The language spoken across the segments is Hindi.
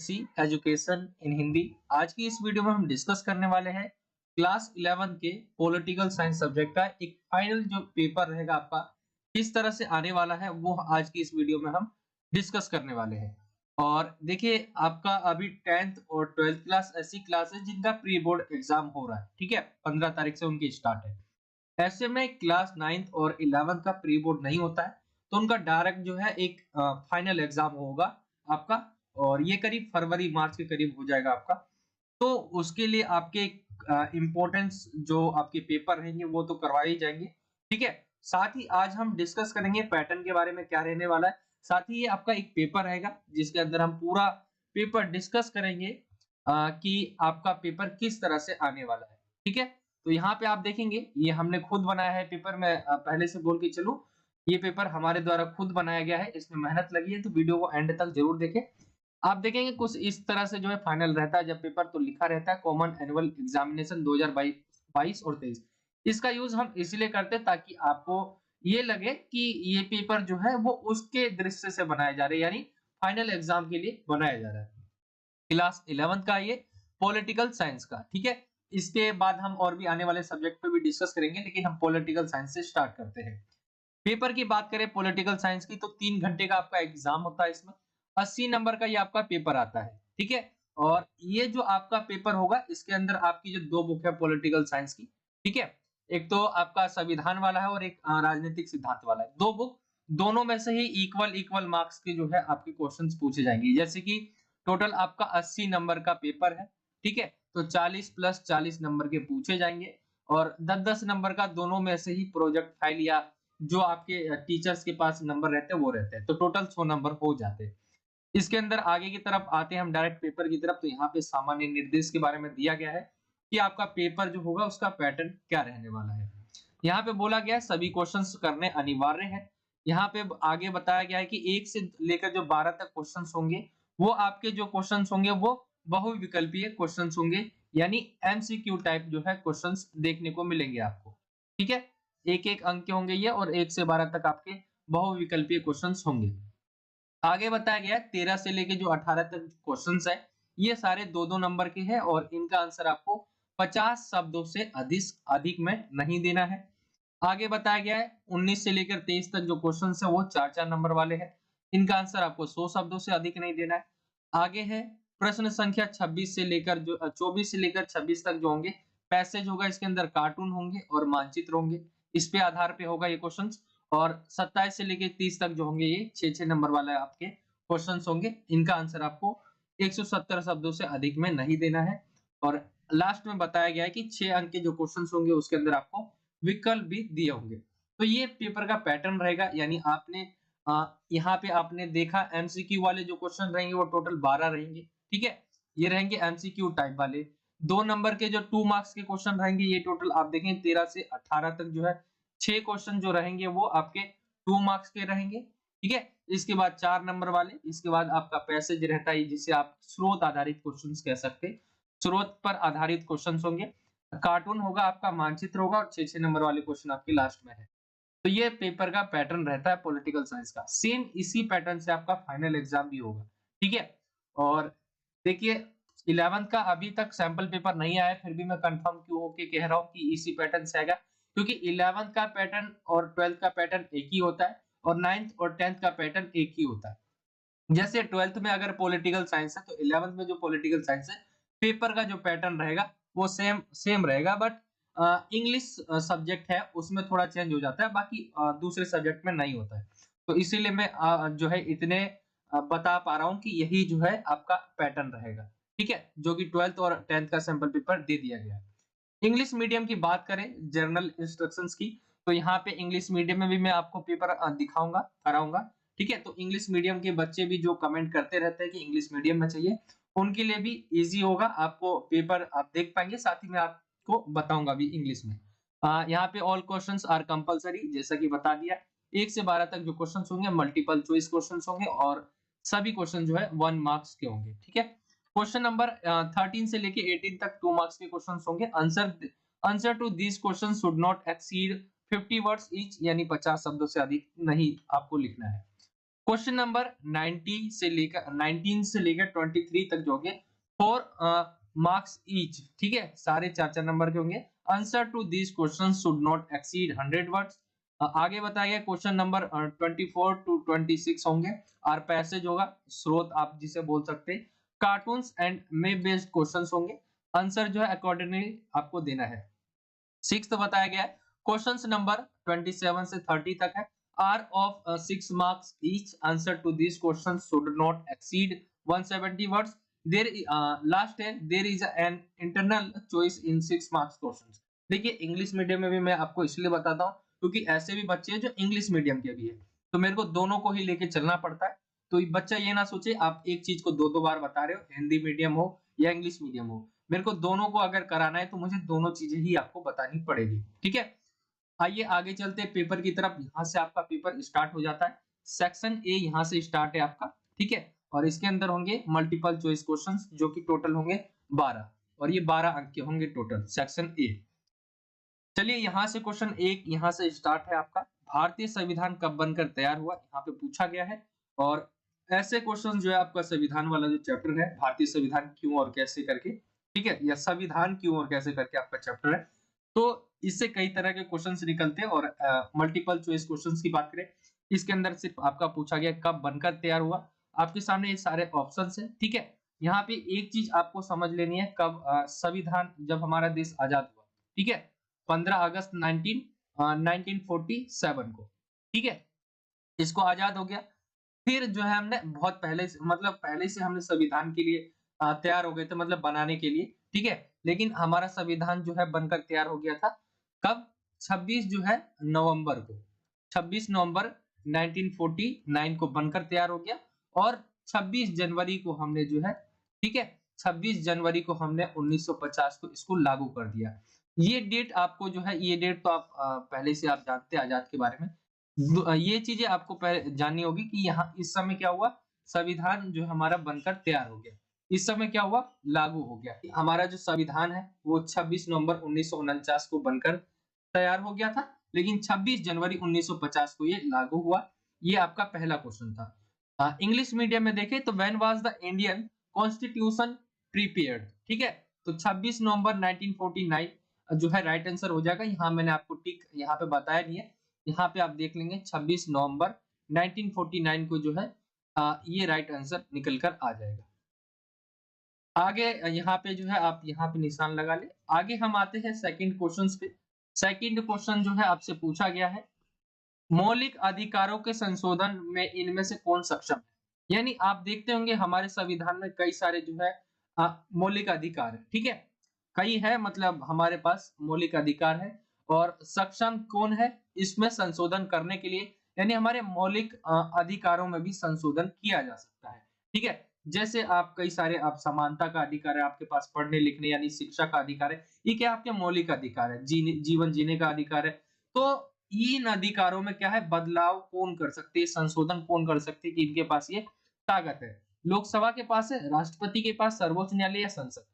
C education in Hindi. आज की इस वीडियो में हम डिस्कस करने वाले हैं क्लास 11 के पॉलिटिकल साइंस सब्जेक्ट का एक फाइनल जो पेपर रहेगा आपका किस तरह से आने वाला है वो आज की इस वीडियो में हम डिस्कस करने वाले हैं। और देखिए आपका अभी 10th और 12th क्लास ऐसी क्लास है जिनका प्री बोर्ड एग्जाम हो रहा है, ठीक है, 15 तारीख से उनकी स्टार्ट है। ऐसे में क्लास 9th और 11th का प्री बोर्ड नहीं होता है तो उनका डायरेक्ट जो है एक फाइनल एग्जाम होगा आपका, और ये करीब फरवरी मार्च के करीब हो जाएगा आपका। तो उसके लिए आपके इम्पोर्टेंस जो आपके पेपर रहेंगे वो तो करवाए ही जाएंगे, ठीक है। साथ ही आज हम डिस्कस करेंगे पैटर्न के बारे में क्या रहने वाला है। साथ ही ये आपका एक पेपर रहेगा जिसके अंदर हम पूरा पेपर डिस्कस करेंगे कि आपका पेपर किस तरह से आने वाला है, ठीक है। तो यहाँ पे आप देखेंगे ये हमने खुद बनाया है पेपर में, पहले से बोल के चलूं ये पेपर हमारे द्वारा खुद बनाया गया है, इसमें मेहनत लगी है, तो वीडियो को एंड तक जरूर देखें। आप देखेंगे कुछ इस तरह से जो है फाइनल रहता है जब पेपर, तो लिखा रहता है कॉमन एनुअल एग्जामिनेशन 2022 और 23। इसका यूज हम इसलिए करते हैं ताकि आपको ये लगे कि ये पेपर जो है वो उसके दृष्टि से बनाया जा रहा है, यानी फाइनल एग्जाम के लिए बनाया जा रहा है। क्लास 11 का ये पॉलिटिकल साइंस का, ठीक है। इसके बाद हम और भी आने वाले सब्जेक्ट पे भी डिस्कस करेंगे, लेकिन हम पॉलिटिकल साइंस से स्टार्ट करते हैं। पेपर की बात करें पॉलिटिकल साइंस की तो 3 घंटे का आपका एग्जाम होता है, इसमें 80 नंबर का ये आपका पेपर आता है, ठीक है। और ये जो आपका पेपर होगा इसके अंदर आपकी जो दो बुक है पॉलिटिकल साइंस की, ठीक है, एक तो आपका संविधान वाला है और एक राजनीतिक सिद्धांत वाला है। दो बुक, दोनों में से ही इक्वल इक्वल मार्क्स के जो है आपके क्वेश्चंस पूछे जाएंगे। जैसे कि टोटल आपका 80 नंबर का पेपर है, ठीक है, तो 40 प्लस 40 नंबर के पूछे जाएंगे और 10-10 नंबर का दोनों में से ही प्रोजेक्ट फाइल या जो आपके टीचर्स के पास नंबर रहते हैं वो रहते हैं, तो टोटल 100 नंबर हो जाते हैं। इसके अंदर आगे की तरफ आते हैं हम डायरेक्ट पेपर की तरफ, तो यहाँ पे सामान्य निर्देश के बारे में दिया गया है कि आपका पेपर जो होगा उसका पैटर्न क्या रहने वाला है। यहाँ पे बोला गया है सभी क्वेश्चंस करने अनिवार्य है। यहाँ पे आगे बताया गया है कि 1 से लेकर जो 12 तक क्वेश्चंस होंगे वो आपके जो क्वेश्चंस होंगे वो बहुविकल्पीय क्वेश्चंस होंगे, यानी एमसीक्यू टाइप जो है क्वेश्चंस देखने को मिलेंगे आपको, ठीक है। एक-एक अंक के होंगे ये और 1 से 12 तक आपके बहुविकल्पीय क्वेश्चंस होंगे। आगे बताया गया है 13 से लेके जो 18 तक क्वेश्चंस है ये सारे 2-2 नंबर के हैं और इनका आंसर आपको 50 शब्दों से अधिक अधिक में नहीं देना है। आगे बताया गया है 19 से लेकर 23 तक जो क्वेश्चंस है वो 4-4 नंबर वाले हैं। इनका आंसर आपको 100 शब्दों से अधिक नहीं देना है। आगे है प्रश्न संख्या 26 से लेकर जो 24 से लेकर 26 तक जो होंगे पैसेज होगा, इसके अंदर कार्टून होंगे और मानचित्र होंगे, इस पे आधार पे होगा ये क्वेश्चंस। और 27 से लेके 30 तक जो होंगे ये 6-6 नंबर वाले आपके क्वेश्चंस होंगे, इनका आंसर आपको 170 शब्दों से अधिक में नहीं देना है। और लास्ट में बताया गया है कि 6 अंक के जो क्वेश्चंस होंगे उसके अंदर आपको विकल्प भी दिए होंगे। तो ये पेपर का पैटर्न रहेगा, यानी आपने यहाँ पे आपने देखा एमसीक्यू वाले जो क्वेश्चन रहेंगे वो टोटल 12 रहेंगे, ठीक है। ये रहेंगे एमसीक्यू टाइप वाले। 2 नंबर के जो 2 मार्क्स के क्वेश्चन रहेंगे ये टोटल आप देखें 13 से 18 तक जो है 6 क्वेश्चन जो रहेंगे वो आपके 2 मार्क्स के रहेंगे, ठीक है। इसके बाद 4 नंबर वाले, इसके बाद आपका पैसेज रहता है जिसे आप स्रोत आधारित क्वेश्चंस कह सकते हैं, स्रोत पर आधारित क्वेश्चंस होंगे। कार्टून होगा आपका, मानचित्र होगा और 6-6 नंबर वाले क्वेश्चन आपके लास्ट में है। तो ये पेपर का पैटर्न रहता है पॉलिटिकल साइंस का। सेम इसी पैटर्न से आपका फाइनल एग्जाम भी होगा, ठीक है। और देखिए 11th का अभी तक सैंपल पेपर नहीं आया, फिर भी मैं कंफर्म क्यों होके कह रहा हूँ कि इसी पैटर्न से आएगा, क्योंकि 11th का पैटर्न और 12th का पैटर्न एक ही होता है और 9th और 10th का पैटर्न एक ही होता है। जैसे 12th में अगर पॉलिटिकल साइंस है तो 11th में जो पॉलिटिकल साइंस है पेपर का जो पैटर्न रहेगा वो सेम सेम रहेगा, बट इंग्लिश सब्जेक्ट है उसमें थोड़ा चेंज हो जाता है, बाकी दूसरे सब्जेक्ट में नहीं होता है। तो इसीलिए मैं जो है इतने बता पा रहा हूँ कि यही जो है आपका पैटर्न रहेगा, ठीक है, जो कि 12th और 10th का सैंपल पेपर दे दिया गया है। इंग्लिश मीडियम की बात करें जर्नल इंस्ट्रक्शंस की, तो यहाँ पे इंग्लिश मीडियम में भी मैं आपको पेपर दिखाऊंगा कराऊंगा, ठीक है। तो इंग्लिश मीडियम के बच्चे भी जो कमेंट करते रहते हैं कि इंग्लिश मीडियम में चाहिए, उनके लिए भी इजी होगा, आपको पेपर आप देख पाएंगे, साथ ही में आपको बताऊंगा भी इंग्लिश में। यहाँ पे ऑल क्वेश्चंस आर कंपलसरी, जैसा कि बता दिया। 1 से 12 तक जो क्वेश्चंस होंगे मल्टीपल चॉइस क्वेश्चंस होंगे और सभी क्वेश्चन जो है 1 मार्क्स के होंगे, ठीक है। क्वेश्चन नंबर 13 से लेके 18 तक 2 मार्क्स के क्वेश्चंस होंगे। Answer to this question should not exceed 50 words each, यानी 50 शब्दों से अधिक नहीं आपको लिखना है। क्वेश्चन नंबर 19 से लेकर 23 तक जो होंगे 4 मार्क्स ईच, ठीक है, सारे 4 नंबर के होंगे। Answer to this question should not exceed 100 words. आगे बताया गया क्वेश्चन नंबर 24 टू 26 होंगे। और पैसेज होगा, स्रोत आप जिसे बोल सकते हैं। Cartoons and map based questions होंगे। आंसर जो है अकॉर्डिंगली आपको देना है। सिक्स्थ बताया गया है क्वेश्चंस नंबर 27 से 30 तक है। Are of 6 marks each. Answer to this question should not exceed 170 words. There last है there is an internal choice in 6 marks questions. देखिए इंग्लिश मीडियम में भी मैं आपको इसलिए बताता हूँ क्योंकि ऐसे भी बच्चे हैं जो इंग्लिश मीडियम के भी है, तो मेरे को दोनों को ही लेके चलना पड़ता है। तो बच्चा ये ना सोचे आप एक चीज को दो बार बता रहे हो, हिंदी मीडियम हो या इंग्लिश मीडियम हो, मेरे को दोनों को अगर कराना है तो मुझे दोनों चीजें ही आपको बतानी पड़ेगी, ठीक है। आइए आगे चलते हैं पेपर की तरफ। यहाँ से आपका पेपर स्टार्ट हो जाता है। सेक्शन ए यहाँ से स्टार्ट है आपका, ठीक है। और इसके अंदर होंगे मल्टीपल चॉइस क्वेश्चंस जो कि टोटल होंगे 12, और ये 12 अंक के होंगे टोटल सेक्शन ए। चलिए यहाँ से क्वेश्चन एक यहाँ से स्टार्ट है आपका। भारतीय संविधान कब बनकर तैयार हुआ, यहाँ पे पूछा गया है। और ऐसे क्वेश्चन जो है आपका संविधान वाला जो चैप्टर है, भारतीय संविधान क्यों और कैसे करके, ठीक है, या संविधान क्यों और कैसे करके आपका चैप्टर है, तो इससे कई तरह के क्वेश्चंस निकलते हैं। और मल्टीपल चॉइस क्वेश्चंस की बात करें, इसके अंदर सिर्फ आपका पूछा गया कब बनकर तैयार हुआ। आपके सामने ये सारे ऑप्शंस हैं, ठीक है। यहाँ पे एक चीज आपको समझ लेनी है, कब संविधान, जब हमारा देश आजाद हुआ, ठीक है, 15 अगस्त 1947 को, ठीक है, इसको आजाद हो गया। फिर जो है हमने बहुत पहले से, मतलब पहले से हमने संविधान के लिए तैयार हो गए थे, मतलब बनाने के लिए, ठीक है। लेकिन हमारा संविधान जो है बनकर तैयार हो गया था कब, 26 जो है नवंबर को, 26 नवंबर 1949 को बनकर तैयार हो गया। और 26 जनवरी को हमने जो है, ठीक है, 26 जनवरी को हमने 1950 को इसको लागू कर दिया। ये डेट आपको जो है, ये डेट तो आप पहले से आप जानते हैं आजाद के बारे में। ये चीजें आपको पहले जाननी होगी कि यहाँ इस समय क्या हुआ, संविधान जो हमारा बनकर तैयार हो गया, इस समय क्या हुआ, लागू हो गया। हमारा जो संविधान है वो 26 नवंबर 1949 को बनकर तैयार हो गया था, लेकिन 26 जनवरी 1950 को ये लागू हुआ। ये आपका पहला क्वेश्चन था। इंग्लिश मीडियम में देखें तो when was the Indian constitution prepared, ठीक है, तो 26 नवंबर 1949 जो है राइट आंसर हो जाएगा। यहाँ मैंने आपको टिक यहाँ पे बताया नहीं है, यहाँ पे आप देख लेंगे 26 नवंबर 1949 को जो है ये राइट आंसर निकल कर आ जाएगा। आगे यहाँ पे जो है आप यहाँ पे निशान लगा ले। आगे हम आते हैं सेकंड क्वेश्चन पे। सेकंड क्वेश्चन जो है आपसे पूछा गया है, मौलिक अधिकारों के संशोधन में इनमें से कौन सक्षम है। यानी आप देखते होंगे हमारे संविधान में कई सारे जो है मौलिक अधिकार है, ठीक है, कई है, मतलब हमारे पास मौलिक अधिकार है। और सक्षम कौन है इसमें संशोधन करने के लिए, यानी हमारे मौलिक अधिकारों में भी संशोधन किया जा सकता है, ठीक है। जैसे आप कई सारे, आप समानता का अधिकार है आपके पास, पढ़ने लिखने यानी शिक्षा का अधिकार है, ये क्या आपके मौलिक अधिकार है। जीवन जीने का अधिकार है। तो इन अधिकारों में क्या है, बदलाव कौन कर सकते हैं, संशोधन कौन कर सकते हैं, कि इनके पास ये ताकत है। लोकसभा के पास है, राष्ट्रपति के पास, सर्वोच्च न्यायालय या संसद।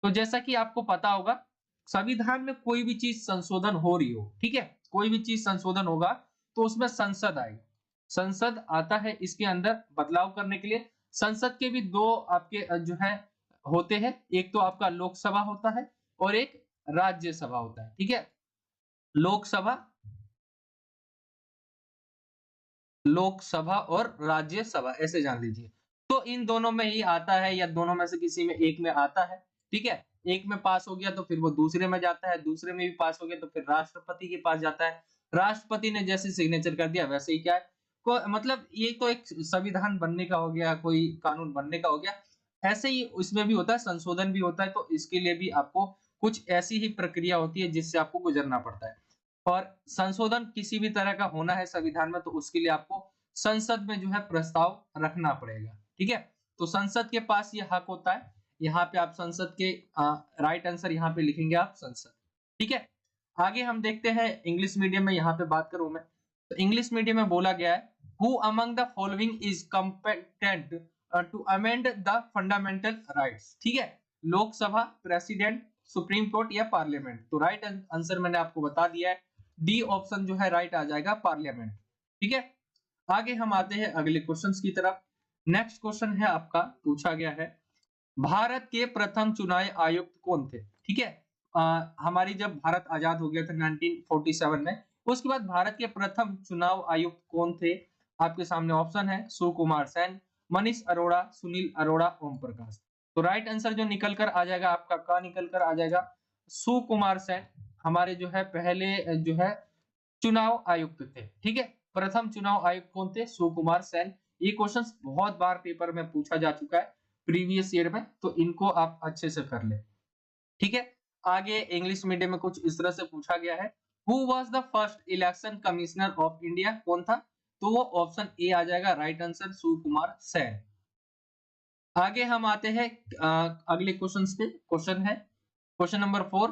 तो जैसा कि आपको पता होगा, संविधान में कोई भी चीज संशोधन हो रही हो, ठीक है, कोई भी चीज संशोधन होगा तो उसमें संसद आएगी। संसद आता है इसके अंदर बदलाव करने के लिए। संसद के भी दो आपके जो है होते हैं, एक तो आपका लोकसभा होता है और एक राज्यसभा होता है, ठीक है। लोकसभा, लोकसभा और राज्यसभा ऐसे जान लीजिए। तो इन दोनों में ही आता है, या दोनों में से किसी में एक में आता है, ठीक है। एक में पास हो गया तो फिर वो दूसरे में जाता है, दूसरे में भी पास हो गया तो फिर राष्ट्रपति के पास जाता है। राष्ट्रपति ने जैसे सिग्नेचर कर दिया वैसे ही क्या है, को मतलब ये तो एक संविधान बनने का हो गया, कोई कानून बनने का हो गया। ऐसे ही उसमें भी होता है, संशोधन भी होता है। तो इसके लिए भी आपको कुछ ऐसी ही प्रक्रिया होती है जिससे आपको गुजरना पड़ता है। और संशोधन किसी भी तरह का होना है संविधान में, तो उसके लिए आपको संसद में जो है प्रस्ताव रखना पड़ेगा, ठीक है। तो संसद के पास ये हक होता है। यहाँ पे आप संसद के राइट आंसर यहाँ पे लिखेंगे आप संसद, ठीक है। आगे हम देखते हैं इंग्लिश मीडियम में, यहाँ पे बात करूं मैं तो इंग्लिश मीडियम में बोला गया है, who among the following is competent to amend the fundamental rights, ठीक है। लोकसभा, प्रेसिडेंट, सुप्रीम कोर्ट या पार्लियामेंट। तो राइट आंसर मैंने आपको बता दिया है, डी ऑप्शन जो है राइट आ जाएगा, पार्लियामेंट, ठीक है। आगे हम आते हैं अगले क्वेश्चंस की तरफ। नेक्स्ट क्वेश्चन है आपका, पूछा गया है भारत के प्रथम चुनाव आयुक्त कौन थे? ठीक है, हमारी जब भारत आजाद हो गया था 1947 में, उसके बाद भारत के प्रथम चुनाव आयुक्त कौन थे? आपके सामने ऑप्शन है सुकुमार सेन, मनीष अरोड़ा, सुनील अरोड़ा, ओम प्रकाश। तो राइट आंसर जो निकल कर आ जाएगा आपका का निकल कर आ जाएगा सुकुमार सेन, हमारे जो है पहले जो है चुनाव आयुक्त थे। ठीक है, प्रथम चुनाव आयुक्त कौन थे? सुकुमार सेन। ये क्वेश्चंस बहुत बार पेपर में पूछा जा चुका है प्रीवियस ईयर में, तो इनको आप अच्छे से कर ले। ठीक है, आगे इंग्लिश मीडियम में कुछ इस तरह से पूछा गया है, who was the first election commissioner of India? कौन था? तो वो ऑप्शन ए आ जाएगा राइट आंसर, सुकुमार सेन। आगे हम आते हैं अगले क्वेश्चंस पे। क्वेश्चन है क्वेश्चन नंबर 4,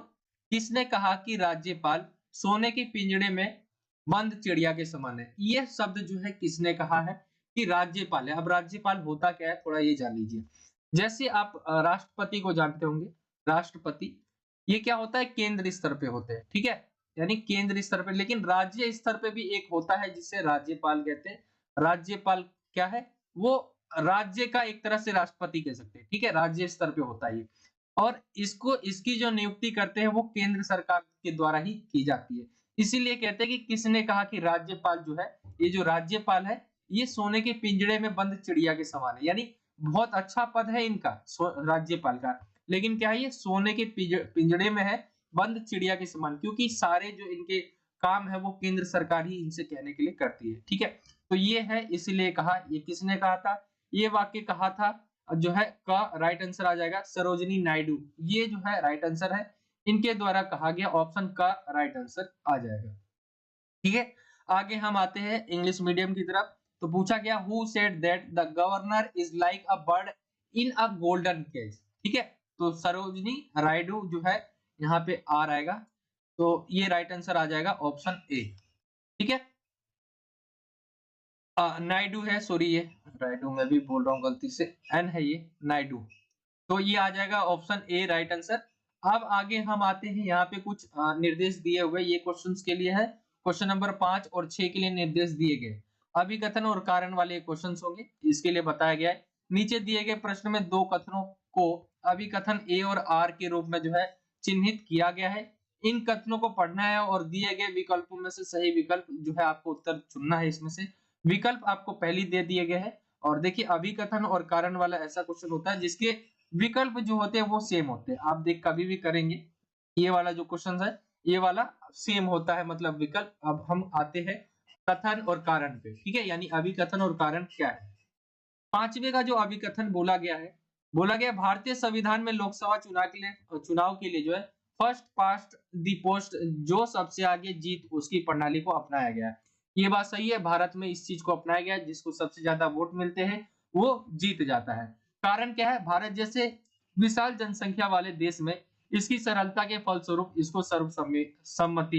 किसने कहा कि राज्यपाल सोने के पिंजड़े में बंद चिड़िया के समान है? ये शब्द जो है किसने कहा है कि राज्यपाल है? अब राज्यपाल होता क्या है थोड़ा ये जान लीजिए। जैसे आप राष्ट्रपति को जानते होंगे, राष्ट्रपति ये क्या होता है? केंद्र स्तर पे होते हैं। ठीक है, यानी केंद्र स्तर पे, लेकिन राज्य स्तर पे भी एक होता है जिसे राज्यपाल कहते हैं। राज्यपाल क्या है? वो राज्य का एक तरह से राष्ट्रपति कह सकते हैं। ठीक है, राज्य स्तर पे होता है ये, और इसको इसकी जो नियुक्ति करते हैं वो केंद्र सरकार के द्वारा ही की जाती है। इसीलिए कहते हैं कि किसने कहा कि राज्यपाल जो है, ये जो राज्यपाल है ये सोने के पिंजड़े में बंद चिड़िया के समान है। यानी बहुत अच्छा पद है इनका राज्यपाल का, लेकिन क्या है ये सोने के पिंजड़े में है, बंद चिड़िया के समान, क्योंकि सारे जो इनके काम है वो केंद्र सरकार ही इनसे कहने के लिए करती है। ठीक है, तो ये है, इसीलिए कहा। ये किसने कहा था? ये वाक्य कहा था जो है का राइट आंसर आ जाएगा सरोजिनी नायडू। ये जो है राइट आंसर है, इनके द्वारा कहा गया, ऑप्शन का राइट आंसर आ जाएगा। ठीक है, आगे हम आते हैं इंग्लिश मीडियम की तरफ। तो पूछा गया who said that the governor is like a bird in a golden cage? ठीक है, तो सरोजिनी नायडू जो है यहाँ पे आर आएगा, तो ये राइट आंसर आ जाएगा ऑप्शन ए। ठीक है, नायडू है, सॉरी ये नायडू मैं भी बोल रहा हूँ गलती से, एन है ये नायडू, तो ये आ जाएगा ऑप्शन ए राइट आंसर। अब आगे हम आते हैं, यहाँ पे कुछ निर्देश दिए हुए, ये क्वेश्चंस के लिए है। क्वेश्चन नंबर 5 और 6 के लिए निर्देश दिए गए, अभिकथन और कारण वाले क्वेश्चंस होंगे, इसके लिए बताया गया है। नीचे दिए गए प्रश्न में दो कथनों को अभिकथन ए और आर के रूप में जो है चिन्हित किया गया है। इन कथनों को पढ़ना है और दिए गए विकल्पों में से सही विकल्प जो है आपको उत्तर चुनना है। इसमें से विकल्प आपको पहले दे दिए गए हैं, और देखिए अभिकथन और कारण वाला ऐसा क्वेश्चन होता है जिसके विकल्प जो होते हैं वो सेम होते हैं। आप देख कभी भी करेंगे, ये वाला जो क्वेश्चन है ये वाला सेम होता है, मतलब विकल्प। अब हम आते हैं कथन और कारण पे। ठीक है, यानी अभिकथन और कारण क्या है। पांचवे का जो अभिकथन बोला गया है, बोला गया भारतीय संविधान में लोकसभा चुनाव के लिए जो है फर्स्ट पास्ट दी पोस्ट, जो सबसे आगे जीत उसकी प्रणाली को अपनाया गया है। ये बात सही है, भारत में इस चीज को अपनाया गया है, जिसको सबसे ज्यादा वोट मिलते हैं वो जीत जाता है। कारण क्या है? भारत जैसे विशाल जनसंख्या वाले देश में इसकी सरलता के फलस्वरूप इसको सर्वसम्मति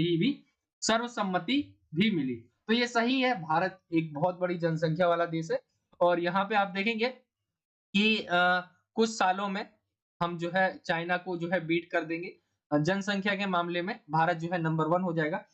भी मिली। तो ये सही है, भारत एक बहुत बड़ी जनसंख्या वाला देश है, और यहाँ पे आप देखेंगे कि कुछ सालों में हम जो है चाइना को जो है बीट कर देंगे। जनसंख्या के मामले में भारत जो है नंबर 1 हो जाएगा।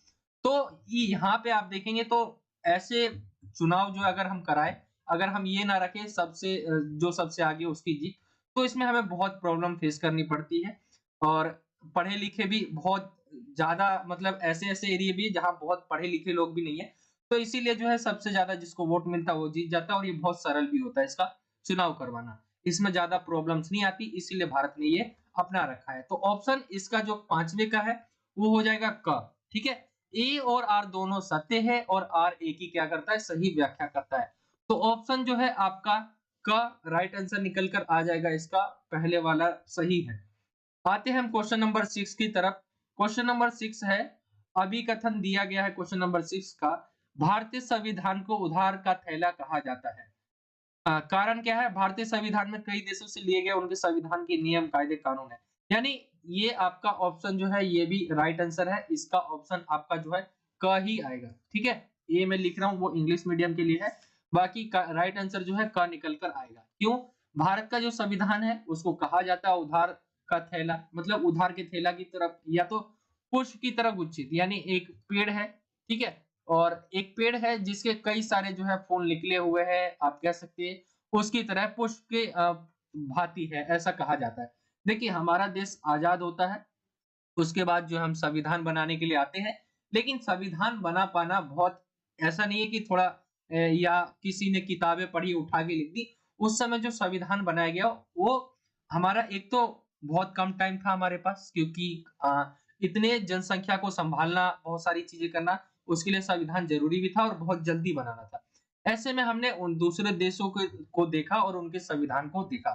तो यहाँ पे आप देखेंगे तो ऐसे चुनाव जो अगर हम कराएं, अगर हम ये ना रखें जो सबसे आगे उसकी जीत, तो इसमें हमें बहुत प्रॉब्लम फेस करनी पड़ती है। और पढ़े लिखे भी बहुत ज्यादा, मतलब ऐसे ऐसे एरिया भी जहाँ बहुत पढ़े लिखे लोग भी नहीं है, तो इसीलिए जो है सबसे ज्यादा जिसको वोट मिलता है वो जीत जाता है, और ये बहुत सरल भी होता है इसका चुनाव करवाना। इसमें ज्यादा प्रॉब्लम्स नहीं आती, इसीलिए भारत ने ये अपना रखा है। तो ऑप्शन इसका जो पांचवे का है वो हो जाएगा क। ठीक है, ए और आर दोनों सत्य है, और आर ए की क्या करता है? सही व्याख्या करता है। तो ऑप्शन जो है आपका का राइट आंसर निकल कर आ जाएगा, इसका पहले वाला सही है। आते हैं हम क्वेश्चन नंबर 6 की तरफ। क्वेश्चन नंबर 6 है, अभिकथन दिया गया है क्वेश्चन नंबर 6 का, भारतीय संविधान को उधार का थैला कहा जाता है। कारण क्या है? भारतीय संविधान में कई देशों से लिए गए उनके संविधान के नियम कायदे कानून है। यानी ये आपका ऑप्शन जो है ये भी राइट आंसर है, इसका ऑप्शन आपका जो है क ही आएगा। ठीक है, ये मैं लिख रहा हूँ वो इंग्लिश मीडियम के लिए है, बाकी का राइट आंसर जो है क निकल कर आएगा। क्यों? भारत का जो संविधान है उसको कहा जाता है उधार का थैला, मतलब उधार के थैला की तरफ, या तो पुष्प की तरफ गुच्छित, यानी एक पेड़ है, ठीक है, और एक पेड़ है जिसके कई सारे जो है फूल निकले हुए हैं, आप कह सकते हैं उसकी तरह पुष्प के भांति है, ऐसा कहा जाता है। देखिए हमारा देश आजाद होता है, उसके बाद जो हम संविधान बनाने के लिए आते हैं, लेकिन संविधान बना पाना बहुत ऐसा नहीं है कि थोड़ा या किसी ने किताबें पढ़ी उठा के लिख दी। उस समय जो संविधान बनाया गया वो हमारा एक तो बहुत कम टाइम था हमारे पास, क्योंकि इतने जनसंख्या को संभालना, बहुत सारी चीजें करना, उसके लिए संविधान जरूरी भी था और बहुत जल्दी बनाना था। ऐसे में हमने उन दूसरे देशों को देखा और उनके संविधान को देखा।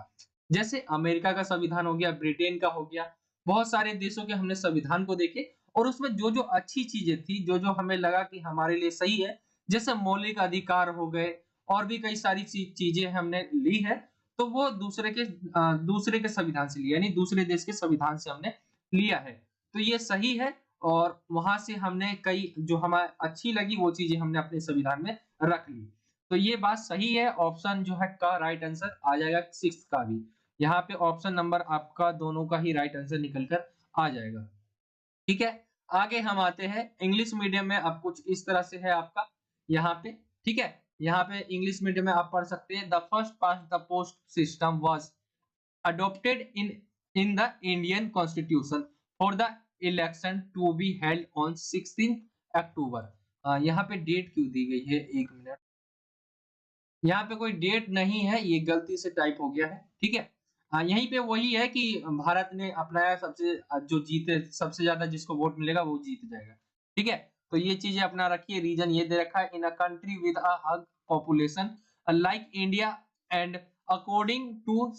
जैसे अमेरिका का संविधान हो गया, ब्रिटेन का हो गया, बहुत सारे देशों के हमने संविधान को देखे और उसमें जो-जो अच्छी चीजें थी, जो-जो हमें लगा कि हमारे लिए सही है, जैसे मौलिक अधिकार हो गए और भी कई सारी चीजें हमने ली है, तो वो दूसरे के संविधान से लिया, यानी दूसरे देश के संविधान से हमने लिया है। तो ये सही है और वहां से हमने कई जो हमें अच्छी लगी वो चीजें हमने अपने संविधान में रख ली। तो ये बात सही है, ऑप्शन जो है का राइट आंसर आ जाएगा 6 का भी। यहाँ पे ऑप्शन नंबर आपका दोनों का ही राइट आंसर निकल कर आ जाएगा। ठीक है, आगे हम आते हैं इंग्लिश मीडियम में। अब कुछ इस तरह से है आपका यहाँ पे, ठीक है। यहाँ पे इंग्लिश मीडियम में आप पढ़ सकते हैं, the first past the post system was adopted in the Indian Constitution for the election to be held on 16 October। यहाँ पे डेट क्यों दी गई है, एक मिनट, यहाँ पे कोई डेट नहीं है, ये गलती से टाइप हो गया है, ठीक है। यहीं पे वही है कि भारत ने अपनाया, सबसे जो जीते सबसे ज्यादा जिसको वोट मिलेगा वो जीत जाएगा, ठीक है। तो ये चीजें अपना रखिए, रीजन ये दे रखा है, in a country with a huge population like India and according to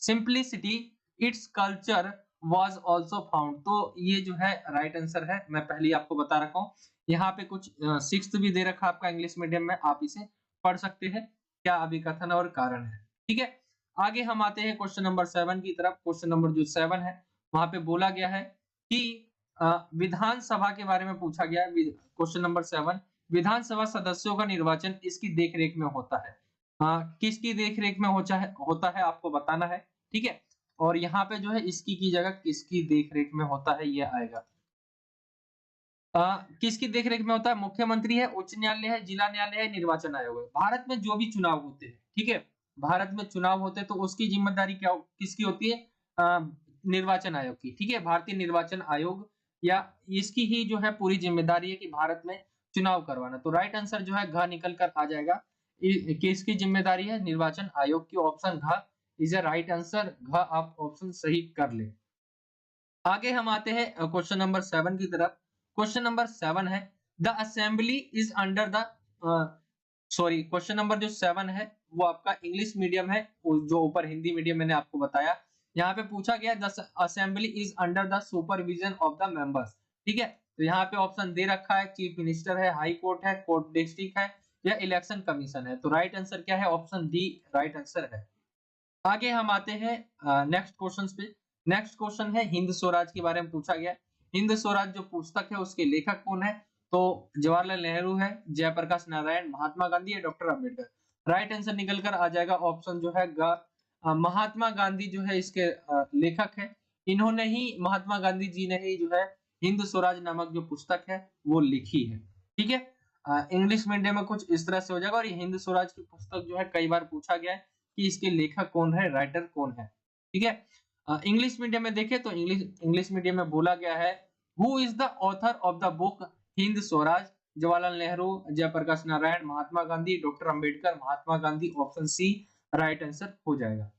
simplicity its culture was also found. तो ये जो है राइट आंसर है, मैं पहले ही आपको बता रखा हूँ। यहाँ पे कुछ सिक्स्थ भी दे रखा है आपका इंग्लिश मीडियम में, आप इसे पढ़ सकते हैं, क्या अभिकथन और कारण है, ठीक है। आगे हम आते हैं क्वेश्चन नंबर 7 की तरफ। क्वेश्चन नंबर जो 7 है वहां पे बोला गया है कि विधानसभा के बारे में पूछा गया है। क्वेश्चन नंबर 7, विधानसभा सदस्यों का निर्वाचन इसकी देखरेख में होता है। किसकी देखरेख में होता है आपको बताना है, ठीक है। और यहाँ पे जो है इसकी की जगह किसकी देखरेख में होता है ये आएगा। किसकी देखरेख में होता है? मुख्यमंत्री है, उच्च न्यायालय है, जिला न्यायालय है, निर्वाचन आयोग है। भारत में जो भी चुनाव होते हैं, ठीक है, भारत में चुनाव होते हैं तो उसकी जिम्मेदारी किसकी होती है? निर्वाचन आयोग की, ठीक है। भारतीय निर्वाचन आयोग या इसकी ही जो है पूरी जिम्मेदारी है कि भारत में चुनाव करवाना। तो राइट आंसर जो है घ निकल कर आ जाएगा। किसकी जिम्मेदारी है? निर्वाचन आयोग की। ऑप्शन घ इज अ राइट आंसर। घ आप ऑप्शन सही कर ले। आगे हम आते हैं क्वेश्चन नंबर 7 की तरफ। क्वेश्चन नंबर 7 है, the assembly is under the sorry, question number जो 7 है वो आपका इंग्लिश मीडियम है, जो ऊपर हिंदी मीडियम मैंने आपको बताया। यहाँ पे पूछा गया the assembly is under the supervision of the members, ठीक है। तो यहाँ पे ऑप्शन दे रखा है, चीफ मिनिस्टर है, हाई कोर्ट है, कोर्ट डिस्ट्रिक्ट है या इलेक्शन कमीशन है। तो राइट आंसर क्या है? ऑप्शन डी राइट आंसर है। आगे हम आते हैं नेक्स्ट क्वेश्चन पे। नेक्स्ट क्वेश्चन है हिंद स्वराज के बारे में पूछा गया। हिंद स्वराज जो पुस्तक है उसके लेखक कौन है? तो जवाहरलाल नेहरू है, जयप्रकाश नारायण, महात्मा गांधी है, डॉक्टर अम्बेडकर। राइट आंसर निकल कर आ जाएगा ऑप्शन जो है ग। महात्मा गांधी जो है इसके लेखक है। इन्होंने ही, महात्मा गांधी जी ने ही जो है हिंद स्वराज नामक जो पुस्तक है वो लिखी है, ठीक है। इंग्लिश मीडियम में कुछ इस तरह से हो जाएगा। और ये हिंद स्वराज की पुस्तक जो है कई बार पूछा गया है कि इसके लेखक कौन है, राइटर कौन है, ठीक है। इंग्लिश मीडियम में देखें तो इंग्लिश मीडियम में बोला गया है, who is the author of the book Hind Swaraj? Jawaharlal Nehru, Jayaprakash Narayan, Mahatma Gandhi, doctor Ambedkar. Mahatma Gandhi option C right answer हो जाएगा।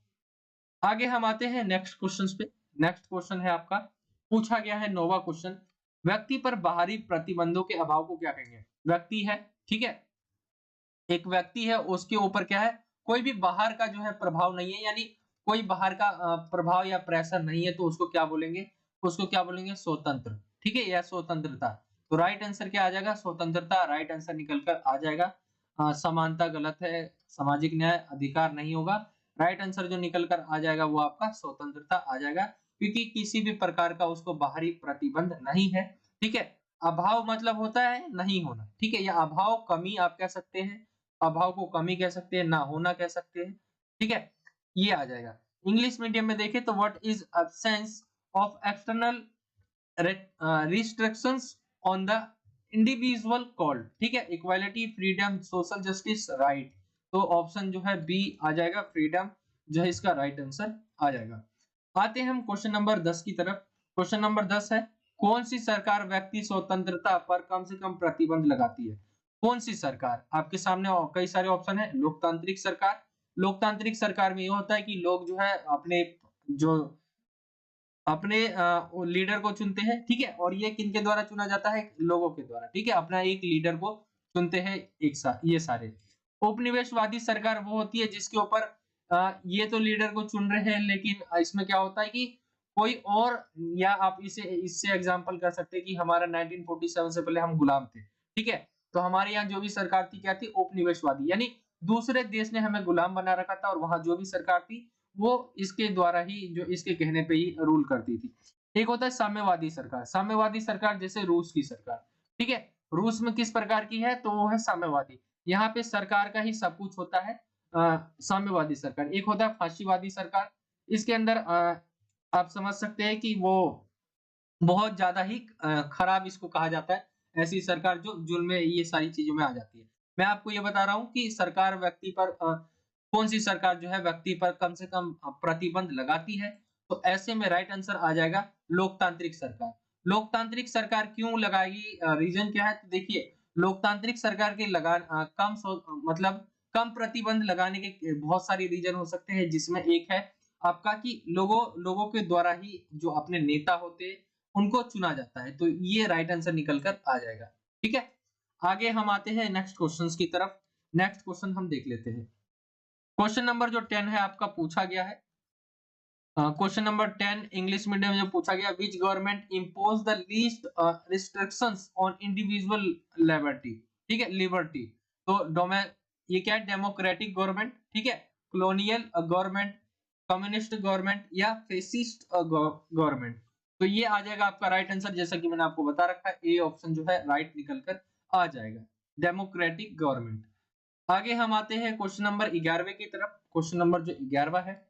आगे हम आते हैं नेक्स्ट क्वेश्चन पे। नेक्स्ट क्वेश्चन है आपका, पूछा गया है नोवा क्वेश्चन, व्यक्ति पर बाहरी प्रतिबंधों के अभाव को क्या कहेंगे? व्यक्ति है, ठीक है, एक व्यक्ति है, उसके ऊपर क्या है? कोई भी बाहर का जो है प्रभाव नहीं है, यानी कोई बाहर का प्रभाव या प्रेशर नहीं है, तो उसको क्या बोलेंगे? उसको क्या बोलेंगे? स्वतंत्र, ठीक है, या स्वतंत्रता। तो राइट आंसर क्या आ जाएगा? स्वतंत्रता राइट आंसर निकल कर आ जाएगा। समानता गलत है, सामाजिक न्याय अधिकार नहीं होगा। राइट आंसर जो निकल कर आ जाएगा वो आपका स्वतंत्रता आ जाएगा, क्योंकि किसी भी प्रकार का उसको बाहरी प्रतिबंध नहीं है, ठीक है। अभाव मतलब होता है नहीं होना, ठीक है, या अभाव कमी आप कह सकते हैं, अभाव को कमी कह सकते हैं, ना होना कह सकते हैं, ठीक है, ये आ जाएगा। इंग्लिश मीडियम में देखें तो what is absence of external restrictions on the individual called, ठीक है, equality, freedom, social justice, right. तो ऑप्शन जो है बी आ जाएगा, फ्रीडम जो है इसका राइट आंसर आ जाएगा। आते हैं हम क्वेश्चन नंबर 10 की तरफ। क्वेश्चन नंबर 10 है, कौन सी सरकार व्यक्ति स्वतंत्रता पर कम से कम प्रतिबंध लगाती है? कौन सी सरकार? आपके सामने कई सारे ऑप्शन है। लोकतांत्रिक सरकार, लोकतांत्रिक सरकार में ये होता है कि लोग जो है अपने जो अपने लीडर को चुनते हैं, ठीक है, और ये किनके द्वारा चुना जाता है? लोगों के द्वारा, ठीक है, अपना एक लीडर को चुनते हैं एक साथ ये सारे। उपनिवेशवादी सरकार वो होती है जिसके ऊपर ये तो लीडर को चुन रहे हैं, लेकिन इसमें क्या होता है कि कोई और, या आप इसे इससे एग्जांपल कर सकते हैं कि हमारा 1947 से पहले हम गुलाम थे, ठीक है, तो हमारे यहाँ जो भी सरकार थी क्या थी? उपनिवेशवादी, यानी दूसरे देश ने हमें गुलाम बना रखा था और वहां जो भी सरकार थी वो इसके द्वारा ही, जो इसके कहने पे ही रूल करती थी। एक होता है साम्यवादी सरकार, साम्यवादी सरकार जैसे रूस की सरकार, ठीक है, रूस में किस प्रकार की है? तो वो है साम्यवादी, यहाँ पे सरकार का ही सब कुछ होता है। साम्यवादी सरकार। एक होता है फाशीवादी सरकार, इसके अंदर आप समझ सकते हैं कि वो बहुत ज्यादा ही खराब इसको कहा जाता है, ऐसी सरकार जो जुल्म ये सारी चीजों में आ जाती है। मैं आपको ये बता रहा हूँ कि सरकार व्यक्ति पर कौन सी सरकार जो है व्यक्ति पर कम से कम प्रतिबंध लगाती है, तो ऐसे में राइट आंसर आ जाएगा लोकतांत्रिक सरकार। लोकतांत्रिक सरकार क्यों लगाएगी? रीजन क्या है? तो देखिए, लोकतांत्रिक सरकार के मतलब कम प्रतिबंध लगाने के बहुत सारे रीजन हो सकते हैं, जिसमें एक है आपका कि लोगों लोगों के द्वारा ही जो अपने नेता होते हैं उनको चुना जाता है, तो ये राइट आंसर निकल कर आ जाएगा। ठीक है, आगे हम आते हैं नेक्स्ट क्वेश्चंस की तरफ। नेक्स्ट क्वेश्चन हम देख लेते हैं। क्वेश्चन नंबर जो 10 है आपका पूछा गया है, क्वेश्चन नंबर 10 इंग्लिश मीडियम में जो पूछा गया, which government impose the least restrictions on individual liberty, ठीक है, लिबर्टी। तो ये क्या है? डेमोक्रेटिक गवर्नमेंट, ठीक है, कॉलोनियल गवर्नमेंट, कम्युनिस्ट गवर्नमेंट या फेसिस्ट गवर्नमेंट। तो ये आ जाएगा आपका राइट आंसर, जैसा कि मैंने आपको बता रखा है, ए ऑप्शन जो है राइट निकल कर आ जाएगा, डेमोक्रेटिक गवर्नमेंट। आगे हम आते हैं क्वेश्चन नंबर 11वें की तरफ। क्वेश्चन नंबर जो 11वां है,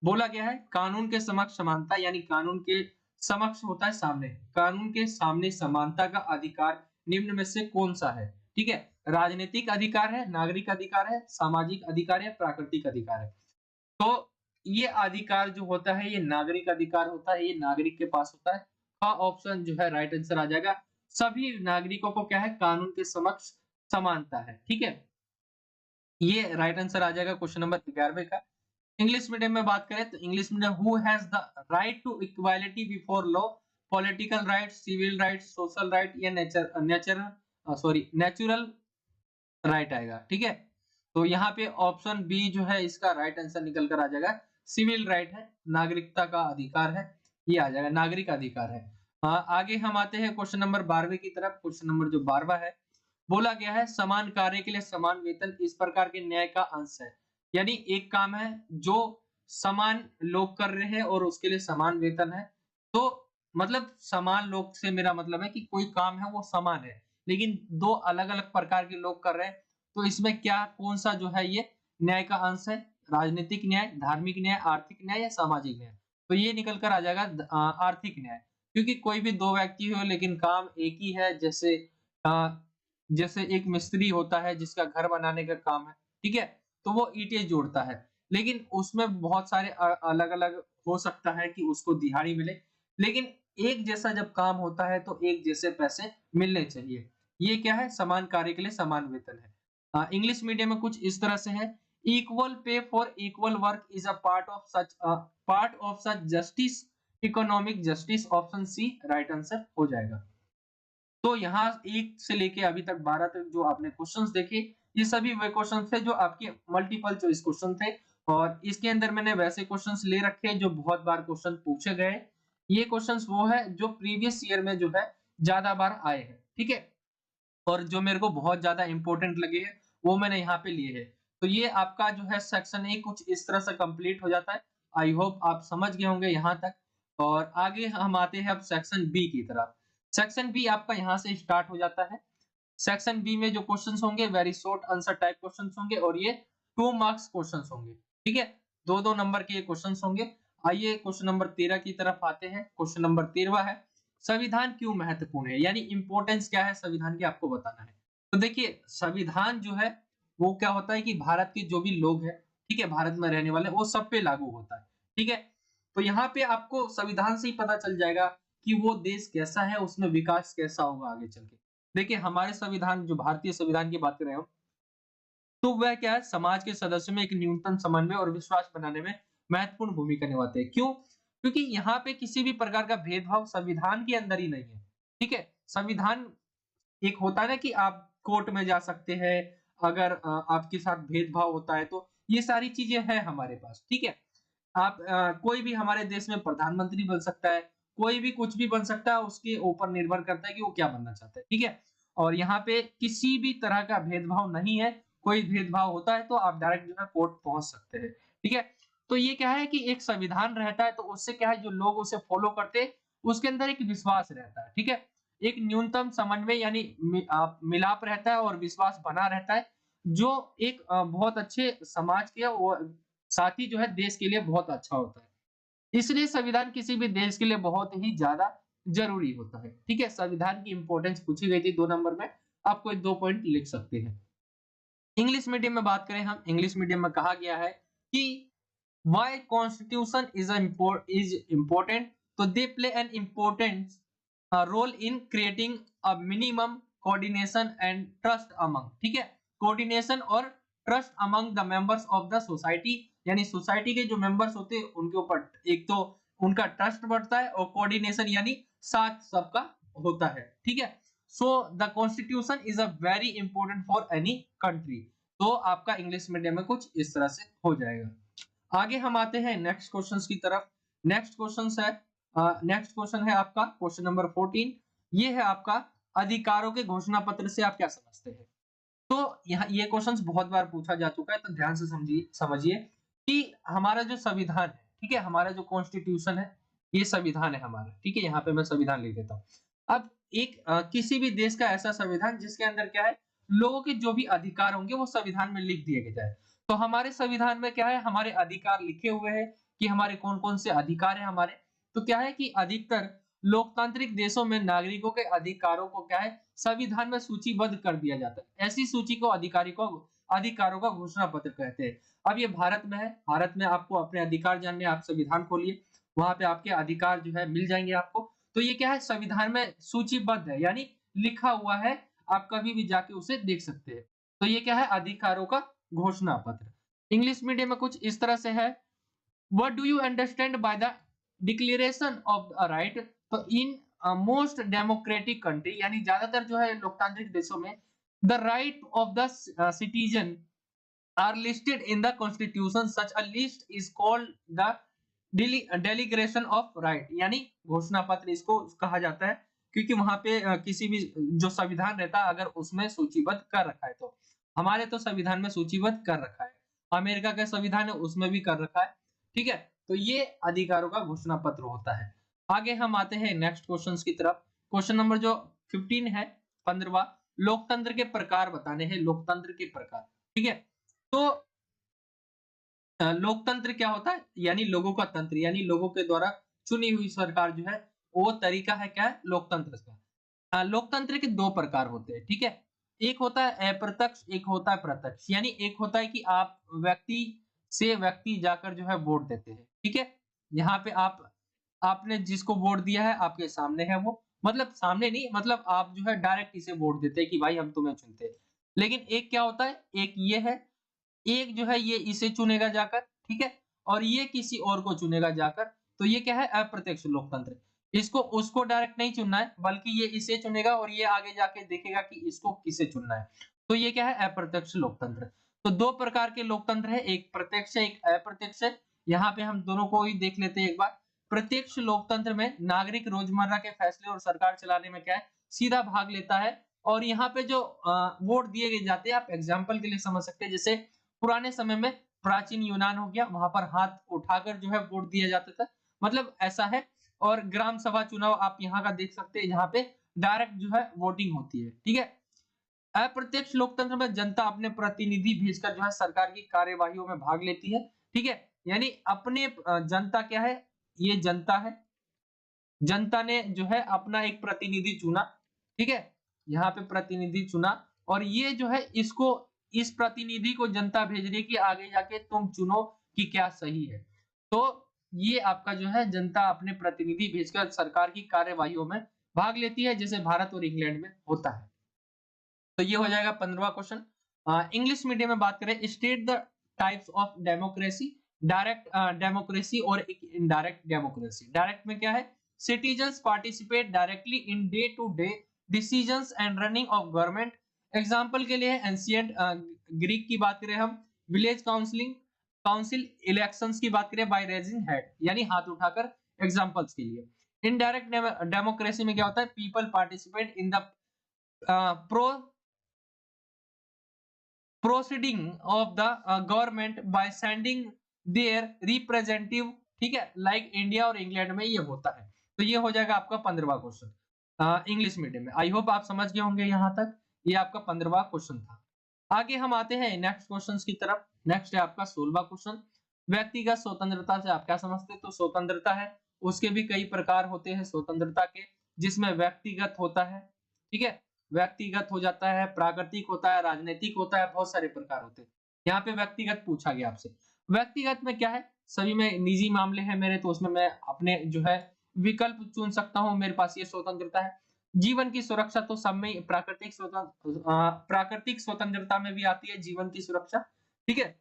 बोला गया है कानून के समक्ष समानता, यानी कानून के समक्ष होता है सामने, कानून के सामने समानता का अधिकार निम्न में से कौन सा है? ठीक है, राजनीतिक अधिकार है, नागरिक अधिकार है, सामाजिक अधिकार है, प्राकृतिक अधिकार है। तो ये अधिकार जो होता है ये नागरिक अधिकार होता है, ये नागरिक के पास होता है। का ऑप्शन जो है राइट आंसर आ जाएगा। सभी नागरिकों को क्या है? कानून के समक्ष समानता है, ठीक है, ये राइट आंसर आ जाएगा क्वेश्चन नंबर 11वें का। इंग्लिश मीडियम में बात करें तो English medium, who has the right to equality before law, political right, civil right, social right या नेचुरल राइट आएगा, ठीक है। तो यहाँ पे ऑप्शन बी जो है इसका राइट आंसर निकल कर आ जाएगा, सिविल राइट है, नागरिकता का अधिकार है, ये आ जाएगा, नागरिक अधिकार है। आगे हम आते हैं क्वेश्चन नंबर 12वें की तरफ। क्वेश्चन नंबर जो 12वां है, बोला गया है समान कार्य के लिए समान वेतन इस प्रकार के न्याय का अंश है, यानी एक काम है जो समान लोग कर रहे हैं और उसके लिए समान वेतन है। तो मतलब समान लोग से मेरा मतलब है कि कोई काम है वो समान है, लेकिन दो अलग अलग प्रकार के लोग कर रहे हैं, तो इसमें क्या कौन सा जो है ये न्याय का अंश है? राजनीतिक न्याय, धार्मिक न्याय, आर्थिक न्याय या सामाजिक न्याय? तो ये निकल कर आ जाएगा आर्थिक न्याय, क्योंकि कोई भी दो व्यक्ति हो लेकिन काम एक ही है, जैसे जैसे एक मिस्त्री होता है जिसका घर बनाने का काम है, ठीक है, तो वो ईंटें जोड़ता है, लेकिन उसमें बहुत सारे अलग अलग हो सकता है कि उसको दिहाड़ी मिले, लेकिन एक जैसा जब काम होता है तो एक जैसे पैसे मिलने चाहिए। ये क्या है? समान कार्य के लिए समान वेतन है। इंग्लिश मीडियम में कुछ इस तरह से है, equal pay for equal work is a part of such justice, economic justice, option C right answer हो जाएगा। तो यहाँ 1 से लेके अभी तक 12 तक जो आपने क्वेश्चंस देखे, ये सभी वे क्वेश्चंस थे जो आपके मल्टीपल चॉइस क्वेश्चन थे, और इसके अंदर मैंने वैसे क्वेश्चंस ले रखे हैं जो बहुत बार क्वेश्चन पूछे गए। ये क्वेश्चंस वो है जो प्रीवियस ईयर में जो है ज्यादा बार आए हैं, ठीक है, और जो मेरे को बहुत ज्यादा इंपॉर्टेंट लगे हैं वो मैंने यहाँ पे लिए हैं। तो ये आपका जो है सेक्शन ए कुछ इस तरह से कंप्लीट हो जाता है। आई होप आप समझ गए होंगे यहाँ तक, और आगे हम आते हैं अब सेक्शन बी की तरफ। सेक्शन बी आपका यहाँ से स्टार्ट हो जाता है। सेक्शन बी में जो क्वेश्चंस होंगे very short answer type questions होंगे, और ये 2 मार्क्स क्वेश्चंस होंगे, ठीक है, 2-2 नंबर के क्वेश्चंस होंगे। आइए क्वेश्चन नंबर 13 की तरफ आते हैं। क्वेश्चन नंबर 13 है, संविधान क्यों महत्वपूर्ण है, यानी इंपॉर्टेंस क्या है संविधान की आपको बताना है। तो देखिए संविधान जो है वो क्या होता है कि भारत के जो भी लोग हैं, ठीक है, भारत में रहने वाले, वो सब पे लागू होता है, ठीक है। तो यहाँ पे आपको संविधान से ही पता चल जाएगा कि वो देश कैसा है, उसमें विकास कैसा होगा आगे चल के। देखिए हमारे संविधान, जो भारतीय संविधान की बात कर रहे हो, तो वह क्या है, समाज के सदस्यों में एक न्यूनतम समन्वय और विश्वास बनाने में महत्वपूर्ण भूमिका निभाते हैं। क्यों? क्योंकि यहाँ पे किसी भी प्रकार का भेदभाव संविधान के अंदर ही नहीं है, ठीक है। संविधान एक होता है ना कि आप कोर्ट में जा सकते हैं, अगर आपके साथ भेदभाव होता है तो ये सारी चीजें हैं हमारे पास, ठीक है। आप कोई भी हमारे देश में प्रधानमंत्री बन सकता है, कोई भी कुछ भी बन सकता है, उसके ऊपर निर्भर करता है कि वो क्या बनना चाहता है, ठीक है। और यहाँ पे किसी भी तरह का भेदभाव नहीं है, कोई भेदभाव होता है तो आप डायरेक्ट जो है कोर्ट पहुंच सकते हैं, ठीक है। तो ये क्या है कि एक संविधान रहता है तो उससे क्या है, जो लोग उसे फॉलो करते हैं उसके अंदर एक विश्वास रहता है, ठीक है। एक न्यूनतम समन्वय यानी मिलाप रहता है और विश्वास बना रहता है, जो एक बहुत अच्छे समाज के और साथ ही जो है देश के लिए बहुत अच्छा होता है। इसलिए संविधान किसी भी देश के लिए बहुत ही ज्यादा जरूरी होता है, ठीक है। संविधान की इंपॉर्टेंस पूछी गई थी 2 नंबर में, आप कोई 2 पॉइंट लिख सकते हैं। इंग्लिश मीडियम में बात करें हम, इंग्लिश मीडियम में कहा गया है कि व्हाई कॉन्स्टिट्यूशन इज इम्पोर्टेंट, तो they play an important role in creating a minimum coordination and trust among, ठीक है। कोऑर्डिनेशन और trust among the members of the society, यानी सोसाइटी के जो मेंबर्स होते हैं उनके ऊपर एक तो उनका ट्रस्ट बढ़ता है और कोऑर्डिनेशन यानी साथ सबका होता है, ठीक है। So the constitution is a very important for any country. तो आपका इंग्लिश मीडियम में कुछ इस तरह से हो जाएगा। आगे हम आते हैं नेक्स्ट क्वेश्चंस की तरफ। नेक्स्ट क्वेश्चन है आपका क्वेश्चन नंबर 14। ये है आपका अधिकारों के घोषणा पत्र से आप क्या समझते हैं। तो यहाँ ये क्वेश्चंस बहुत बार पूछा जा चुका है, तो ध्यान से समझिए कि हमारा जो संविधान है, ठीक है, हमारा जो कॉन्स्टिट्यूशन है, ये संविधान है हमारा, ठीक है। यहाँ पे मैं संविधान लिख देता हूँ। अब एक किसी भी देश का ऐसा संविधान जिसके अंदर क्या है, लोगों के जो भी अधिकार होंगे वो संविधान में लिख दिए जाए। तो हमारे संविधान में क्या है, हमारे अधिकार लिखे हुए हैं कि हमारे कौन-कौन से अधिकार हैं हमारे। तो क्या है कि अधिकतर लोकतांत्रिक देशों में नागरिकों के अधिकारों को क्या है, संविधान में सूचीबद्ध कर दिया जाता है। ऐसी सूची को अधिकारों का घोषणा पत्र कहते हैं। अब ये भारत में है, भारत में आपको अपने अधिकार जानने, आप संविधान खोलिए, वहां पे आपके अधिकार जो है मिल जाएंगे आपको। तो ये क्या है, संविधान में सूचीबद्ध है, यानी लिखा हुआ है, आप कभी भी जाके उसे देख सकते हैं। तो ये क्या है, अधिकारों का घोषणा पत्र। इंग्लिश मीडियम में कुछ इस तरह से है, what do you understand by the declaration of a right. तो इन मोस्ट डेमोक्रेटिक कंट्री, यानी ज्यादातर जो है लोकतांत्रिक देशों में, the right of the citizen are listed in the constitution. Such a list is called the declaration of right, यानी घोषणा पत्र इसको कहा जाता है, क्योंकि वहां पे किसी भी जो संविधान रहता है अगर उसमें सूचीबद्ध कर रखा है, तो हमारे तो संविधान में सूचीबद्ध कर रखा है, अमेरिका का संविधान है उसमें भी कर रखा है, ठीक है। तो ये अधिकारों का घोषणा पत्र होता है। आगे हम आते हैं नेक्स्ट क्वेश्चंस की तरफ। क्वेश्चन नंबर जो 15 है, 15वां, लोकतंत्र के प्रकार बताने हैं, लोकतंत्र के प्रकार, ठीक है। तो लोकतंत्र क्या होता है, यानी लोगों का तंत्र, यानी लोगों के द्वारा चुनी हुई सरकार जो है, वो तरीका है क्या है, लोकतंत्र का। लोकतंत्र के 2 प्रकार होते हैं, ठीक है। एक होता है अप्रत्यक्ष, एक होता है प्रत्यक्ष। यानी एक होता है कि आप व्यक्ति से व्यक्ति जाकर जो है वोट देते हैं, ठीक है। यहाँ पे आपने जिसको वोट दिया है आपके सामने है वो, मतलब सामने नहीं, मतलब आप जो है डायरेक्ट इसे वोट देते हैं कि भाई हम तुम्हें चुनते हैं। लेकिन एक क्या होता है, एक ये है, एक जो है ये इसे चुनेगा जाकर, ठीक है, और ये किसी और को चुनेगा जाकर। तो ये क्या है, अप्रत्यक्ष लोकतंत्र। इसको उसको डायरेक्ट नहीं चुनना है, बल्कि ये इसे चुनेगा और ये आगे जाके देखेगा कि इसको किसे चुनना है। तो ये क्या है, अप्रत्यक्ष लोकतंत्र। तो 2 प्रकार के लोकतंत्र है, एक प्रत्यक्ष है, एक अप्रत्यक्ष है। यहाँ पे हम दोनों को ही देख लेते हैं एक बार। प्रत्यक्ष लोकतंत्र में नागरिक रोजमर्रा के फैसले और सरकार चलाने में क्या है, सीधा भाग लेता है। और यहाँ पे जो वोट दिए जाते हैं, आप एग्जाम्पल के लिए समझ सकते हैं, जैसे पुराने समय में प्राचीन यूनान हो गया, वहां पर हाथ उठाकर जो है वोट दिया जाता था, मतलब ऐसा है। और ग्राम सभा चुनाव आप यहाँ का देख सकते हैं, जहाँ पे डायरेक्ट जो है वोटिंग होती है, ठीक है। अप्रत्यक्ष लोकतंत्र में जनता अपने प्रतिनिधि भेजकर जो है सरकार की कार्यवाहियों में भाग लेती है, ठीक है। यानी अपने जनता क्या है, ये जनता है, जनता ने जो है अपना एक प्रतिनिधि चुना, ठीक है, यहाँ पे प्रतिनिधि चुना, और ये जो है इसको, इस प्रतिनिधि को जनता भेज रही है कि आगे जाके तुम चुनो कि क्या सही है। तो ये आपका जो है जनता अपने प्रतिनिधि भेजकर सरकार की कार्यवाहियों में भाग लेती है, जैसे भारत और इंग्लैंड में होता है। तो ये हो जाएगा 15वां क्वेश्चन। इंग्लिश मीडियम में बात करें, state the types of democracy, direct democracy और इनडायरेक्ट डेमोक्रेसी। डायरेक्ट में क्या है, citizens participate directly in day to day decisions and running of government. Example के लिए एंशिएंट ग्रीक की बात करें हम, विलेज काउंसलिंग काउंसिल इलेक्शंस की बात करें बाय रेजिंग हेड, यानी हाथ उठाकर, एग्जांपल्स के लिए। इनडायरेक्ट डेमोक्रेसी में क्या होता है, people participate in the proceeding of the government by sending their representative, ठीक है, लाइक इंडिया और इंग्लैंड में ये होता है। तो ये हो जाएगा आपका 15वां क्वेश्चन इंग्लिश मीडियम में। आई होप आप समझ गए होंगे यहाँ तक, ये आपका 15वां क्वेश्चन था। आगे हम आते हैं नेक्स्ट क्वेश्चन की तरफ। नेक्स्ट है आपका 16वां क्वेश्चन, व्यक्तिगत स्वतंत्रता से आप क्या समझते हैं? तो स्वतंत्रता है, उसके भी कई प्रकार होते हैं स्वतंत्रता के, जिसमें व्यक्तिगत होता है, ठीक है, व्यक्तिगत हो जाता है, प्राकृतिक होता है, राजनीतिक होता है, बहुत सारे प्रकार होते हैं। यहाँ पे व्यक्तिगत पूछा गया आपसे। व्यक्तिगत में क्या है, सभी में निजी मामले हैं मेरे, तो उसमें मैं अपने जो है विकल्प चुन सकता हूँ, मेरे पास ये स्वतंत्रता है। जीवन की सुरक्षा तो सब में, प्राकृतिक स्वतंत्रता में भी आती है जीवन की सुरक्षा, ठीक है,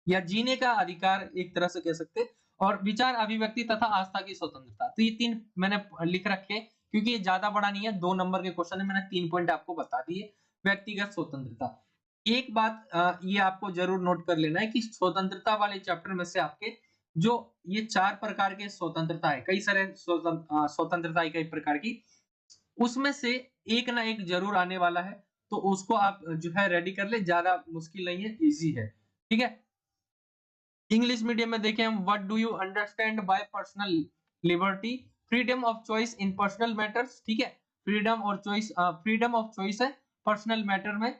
या जीने का अधिकार एक तरह से कह सकते हैं, और विचार अभिव्यक्ति तथा आस्था की स्वतंत्रता। तो ये 3 मैंने लिख रखे क्योंकि ये ज्यादा बड़ा नहीं है, 2 नंबर के क्वेश्चन है, मैंने 3 पॉइंट आपको बता दिए। व्यक्तिगत स्वतंत्रता, एक बात ये आपको जरूर नोट कर लेना है कि स्वतंत्रता वाले चैप्टर में से आपके जो ये 4 प्रकार के स्वतंत्रता है, कई सारे स्वतंत्रता है कई प्रकार की, उसमें से एक ना एक जरूर आने वाला है, तो उसको आप जो है रेडी कर ले, ज्यादा मुश्किल नहीं है, इजी है, ठीक है। इंग्लिश मीडियम में देखें हम, what do you understand by personal liberty, freedom of choice in personal matters, ठीक है, फ्रीडम ऑफ चॉइस है पर्सनल मैटर में,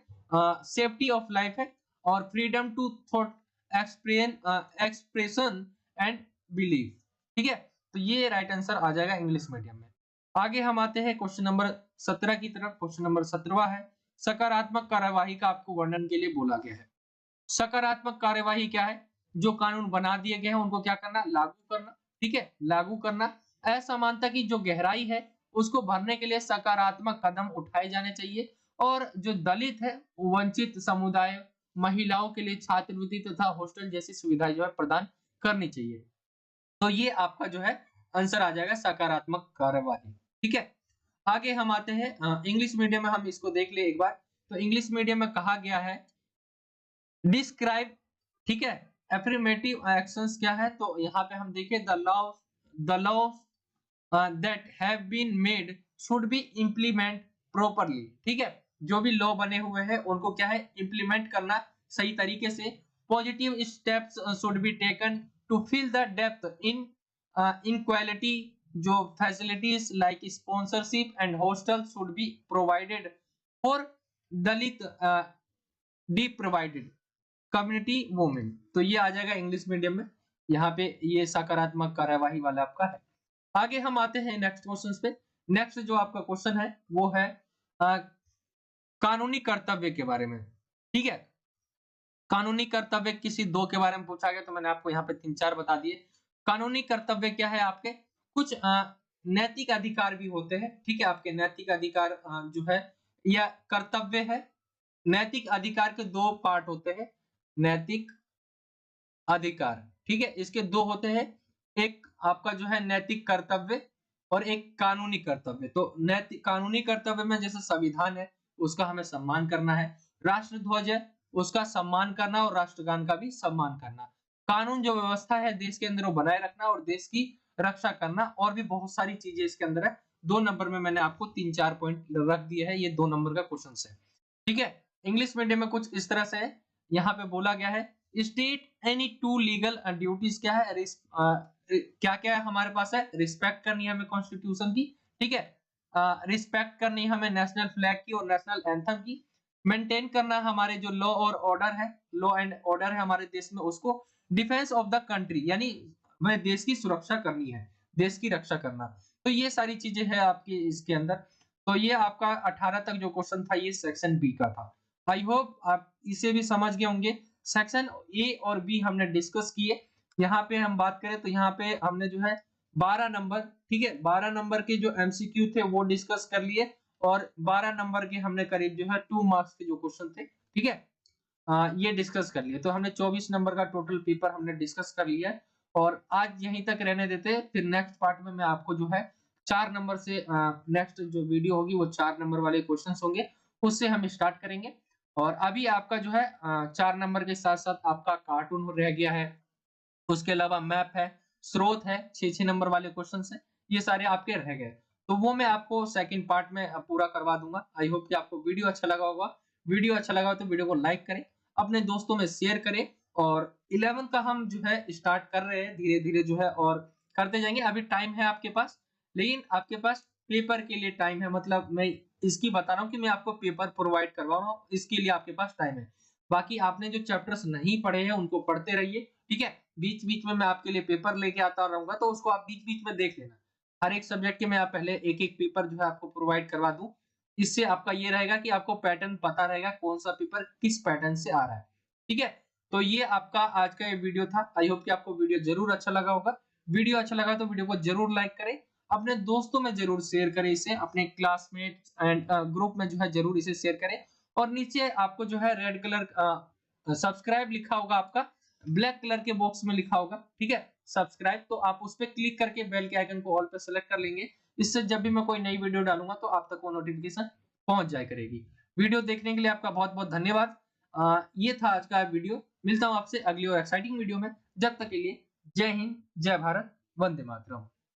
सेफ्टी ऑफ लाइफ है, और freedom to thought expression and belief, ठीक है। तो ये राइट आंसर आ जाएगा इंग्लिश मीडियम में। आगे हम आते हैं क्वेश्चन नंबर 17 की तरफ। क्वेश्चन नंबर 17वां है, सकारात्मक कार्यवाही का आपको वर्णन के लिए बोला गया है। सकारात्मक कार्यवाही क्या है, जो कानून बना दिए गए हैं उनको क्या करना, लागू करना, ठीक है, लागू करना। असमानता की जो गहराई है उसको भरने के लिए सकारात्मक कदम उठाए जाने चाहिए, और जो दलित है, वंचित समुदाय, महिलाओं के लिए छात्रवृत्ति तथा हॉस्टल जैसी सुविधाएं जो है प्रदान करनी चाहिए। तो ये आपका जो है आंसर आ जाएगा सकारात्मक कार्यवाही, ठीक है। आगे हम आते हैं इंग्लिश मीडियम में, हम इसको देख ले एक बार। तो इंग्लिश मीडियम में कहा गया है डिस्क्राइब, ठीक है, एफर्मेटिव एक्शंस क्या है, तो यहाँ पे हम देखें the law that have been made should be implement properly, ठीक है, जो भी लॉ बने हुए हैं उनको क्या है, इम्प्लीमेंट करना सही तरीके से। Positive steps should be taken to fill the depth in inequality, जो facilities like sponsorship and hostel should be provided for Dalit deprived community women. तो ये आ जाएगा इंग्लिश मीडियम में, यहाँ पे ये सकारात्मक कार्यवाही वाला आपका है। आगे हम आते हैं नेक्स्ट क्वेश्चन पे। नेक्स्ट जो आपका क्वेश्चन है वो है कानूनी कर्तव्य के बारे में, ठीक है। कानूनी कर्तव्य किसी 2 के बारे में पूछा गया, तो मैंने आपको यहाँ पे 3-4 बता दिए। कानूनी कर्तव्य क्या है, आपके कुछ नैतिक अधिकार भी होते हैं, ठीक है, आपके नैतिक अधिकार जो है या कर्तव्य है। नैतिक अधिकार के 2 पार्ट होते हैं, नैतिक अधिकार, ठीक है, इसके 2 होते हैं, एक आपका जो है नैतिक कर्तव्य और एक कानूनी कर्तव्य। तो नैतिक कानूनी कर्तव्य में जैसे संविधान है उसका हमें सम्मान करना है, राष्ट्र ध्वज है उसका सम्मान करना, और राष्ट्रगान का भी सम्मान करना। कानून जो व्यवस्था है देश के अंदर वो बनाए रखना और देश की रक्षा करना, और भी बहुत सारी चीजें इसके अंदर है। 2 नंबर में मैंने आपको 3-4 पॉइंट रख दिए है, ये 2 नंबर का क्वेश्चन है, ठीक है। इंग्लिश मीडियम में कुछ इस तरह से है, यहाँ पे बोला गया है स्टेट एनी 2 लीगल ड्यूटीज, क्या है, क्या क्या है हमारे पास है, रिस्पेक्ट करनी है हमें कॉन्स्टिट्यूशन की, ठीक है, रिस्पेक्ट करनी है हमें नेशनल फ्लैग की और नेशनल एंथम की, मेंटेन करना हमारे जो लॉ और ऑर्डर है, लॉ एंड ऑर्डर है हमारे देश में उसको, डिफेंस ऑफ द कंट्री, यानी हमें देश की सुरक्षा करनी है, देश की रक्षा करना, तो ये सारी चीजें है आपकी इसके अंदर। तो ये आपका 18 तक जो क्वेश्चन था ये सेक्शन बी का था। आई होप आप इसे भी समझ गए होंगे। सेक्शन ए और बी हमने डिस्कस किए। यहाँ पे हम बात करें तो यहाँ पे हमने जो है 12 नंबर, ठीक है, 12 नंबर के जो एमसीक्यू थे वो डिस्कस कर लिए और 12 नंबर के हमने करीब जो है 2 मार्क्स के जो क्वेश्चन थे, ठीक है, ये डिस्कस कर लिए। तो हमने 24 नंबर का टोटल पेपर हमने डिस्कस कर लिया है और आज यहीं तक रहने देते हैं। फिर नेक्स्ट पार्ट में मैं आपको जो है 4 नंबर से नेक्स्ट जो वीडियो होगी वो 4 नंबर वाले क्वेश्चंस होंगे, उससे हम स्टार्ट करेंगे। और अभी आपका जो है 4 नंबर के साथ-साथ आपका कार्टून रह गया है, उसके अलावा मैप है, स्रोत है, 6-6 नंबर वाले क्वेश्चंस हैं, ये सारे आपके रह गए। तो वो मैं आपको सेकंड पार्ट में पूरा करवा दूंगा। आई होप कि आपको वीडियो अच्छा लगा होगा। वीडियो अच्छा लगा हो तो वीडियो को लाइक करें, अपने दोस्तों में शेयर करें और 11 का हम जो है स्टार्ट कर रहे हैं धीरे-धीरे जो है और करते जाएंगे। अभी टाइम है आपके पास, लेकिन आपके पास पेपर के लिए टाइम है, मतलब मैं इसकी बता रहा हूँ कि मैं आपको पेपर प्रोवाइड करवा रहा हूँ, इसके लिए आपके पास टाइम है। बाकी आपने जो चैप्टर्स नहीं पढ़े हैं उनको पढ़ते रहिए, ठीक है। बीच-बीच में मैं आपके लिए पेपर लेके आता रहूंगा तो उसको आप बीच-बीच में देख लेना। हर एक सब्जेक्ट के मैं आप पहले एक-एक पेपर जो है आपको प्रोवाइड करवा दूं। इससे आपका ये रहेगा कि आपको पैटर्न पता रहेगा कौन सा पेपर किस पैटर्न से आ रहा है, ठीक है। तो ये आपका आज का ये वीडियो था। आई होप कि आपको वीडियो जरूर अच्छा लगा होगा। वीडियो अच्छा लगा तो वीडियो को जरूर लाइक करें, अपने दोस्तों में जरूर शेयर करें इसे, अपने क्लासमेट एंड ग्रुप में जो है जरूर इसे शेयर करें। और नीचे आपको जो है रेड कलर सब्सक्राइब लिखा होगा, आपका ब्लैक कलर के बॉक्स में लिखा होगा, ठीक है, सब्सक्राइब। तो आप उस पर क्लिक करके बेल के आइकन को ऑल पे सेलेक्ट कर लेंगे। इससे जब भी मैं कोई नई वीडियो डालूंगा तो आप तक वो नोटिफिकेशन पहुंच जाया करेगी। वीडियो देखने के लिए आपका बहुत बहुत धन्यवाद। ये था आज का वीडियो। मिलता हूं आपसे अगली और एक्साइटिंग वीडियो में। जब तक के लिए जय हिंद, जय भारत, वंदे मातरम।